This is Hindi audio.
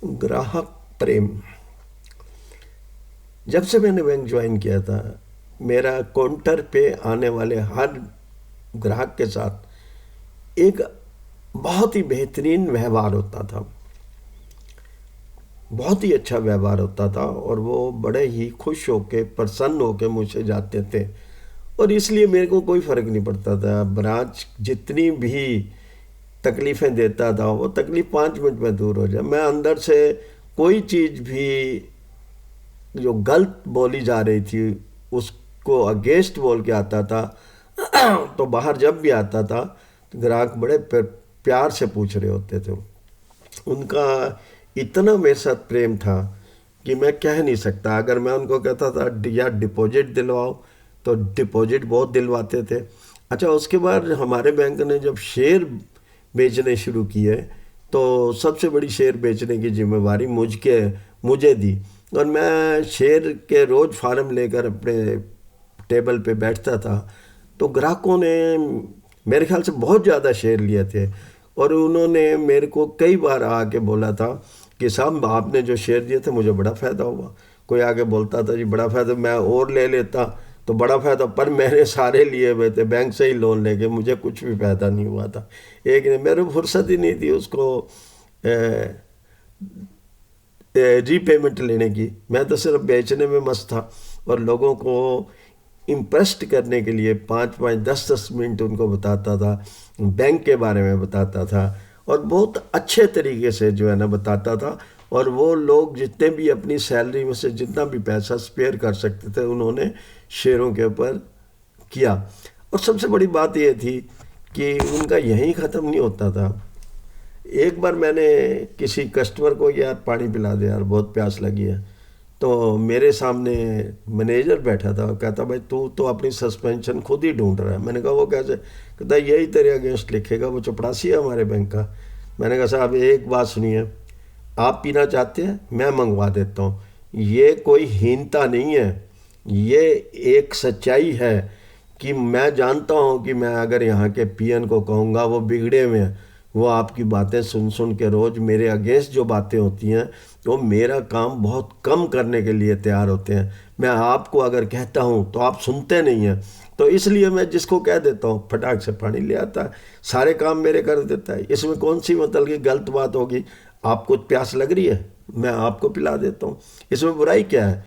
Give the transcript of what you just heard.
ग्राहक प्रेम। जब से मैंने बैंक ज्वाइन किया था, मेरा काउंटर पे आने वाले हर ग्राहक के साथ एक बहुत ही बेहतरीन व्यवहार होता था। बहुत ही अच्छा व्यवहार होता था और वो बड़े ही खुश होके प्रसन्न होके मुझसे जाते थे। और इसलिए मेरे को कोई फ़र्क नहीं पड़ता था, ब्रांच जितनी भी तकलीफ़ें देता था वो तकलीफ़ 5 मिनट में दूर हो जाए। मैं अंदर से कोई चीज़ भी जो गलत बोली जा रही थी उसको अगेंस्ट बोल के आता था तो बाहर जब भी आता था तो ग्राहक बड़े प्यार से पूछ रहे होते थे। उनका इतना मेरे साथ प्रेम था कि मैं कह नहीं सकता। अगर मैं उनको कहता था या डिपॉजिट दिलवाओ तो डिपॉजिट बहुत दिलवाते थे। अच्छा, उसके बाद हमारे बैंक ने जब शेयर बेचने शुरू किए तो सबसे बड़ी शेयर बेचने की जिम्मेवारी मुझे दी। और मैं शेयर के रोज़ फार्म लेकर अपने टेबल पे बैठता था। तो ग्राहकों ने मेरे ख्याल से बहुत ज़्यादा शेयर लिए थे और उन्होंने मेरे को कई बार आके बोला था कि साहब आपने जो शेयर दिए थे मुझे बड़ा फ़ायदा हुआ। कोई आके बोलता था जी बड़ा फ़ायदा, मैं और ले लेता तो बड़ा फ़ायदा, पर मैंने सारे लिए हुए थे बैंक से ही लोन लेके, मुझे कुछ भी फ़ायदा नहीं हुआ था। एक ने मेरे को फुर्सत ही नहीं थी उसको रीपेमेंट लेने की। मैं तो सिर्फ बेचने में मस्त था और लोगों को इम्प्रेस्ड करने के लिए 5-5 10-10 मिनट उनको बताता था, बैंक के बारे में बताता था और बहुत अच्छे तरीके से जो है ना बताता था। और वो लोग जितने भी अपनी सैलरी में से जितना भी पैसा स्पेयर कर सकते थे उन्होंने शेयरों के ऊपर किया। और सबसे बड़ी बात ये थी कि उनका यहीं ख़त्म नहीं होता था। एक बार मैंने किसी कस्टमर को यार पानी पिला दे यार, बहुत प्यास लगी है, तो मेरे सामने मैनेजर बैठा था। कहता भाई तू तो अपनी सस्पेंशन खुद ही ढूंढ रहा है। मैंने कहा वो कैसे? कहता यही तेरे अगेंस्ट लिखेगा, वो चपरासी है हमारे बैंक का। मैंने कहा साहब एक बात सुनिए, आप पीना चाहते हैं मैं मंगवा देता हूँ। ये कोई हीनता नहीं है, ये एक सच्चाई है कि मैं जानता हूँ कि मैं अगर यहाँ के पीएन को कहूँगा वो बिगड़े हुए हैं, वो आपकी बातें सुन सुन के रोज़ मेरे अगेंस्ट जो बातें होती हैं तो मेरा काम बहुत कम करने के लिए तैयार होते हैं। मैं आपको अगर कहता हूँ तो आप सुनते नहीं हैं, तो इसलिए मैं जिसको कह देता हूँ फटाक से पानी ले आता है, सारे काम मेरे कर देता है। इसमें कौन सी मतलब की गलत बात होगी? आपको प्यास लग रही है, मैं आपको पिला देता हूँ, इसमें बुराई क्या है?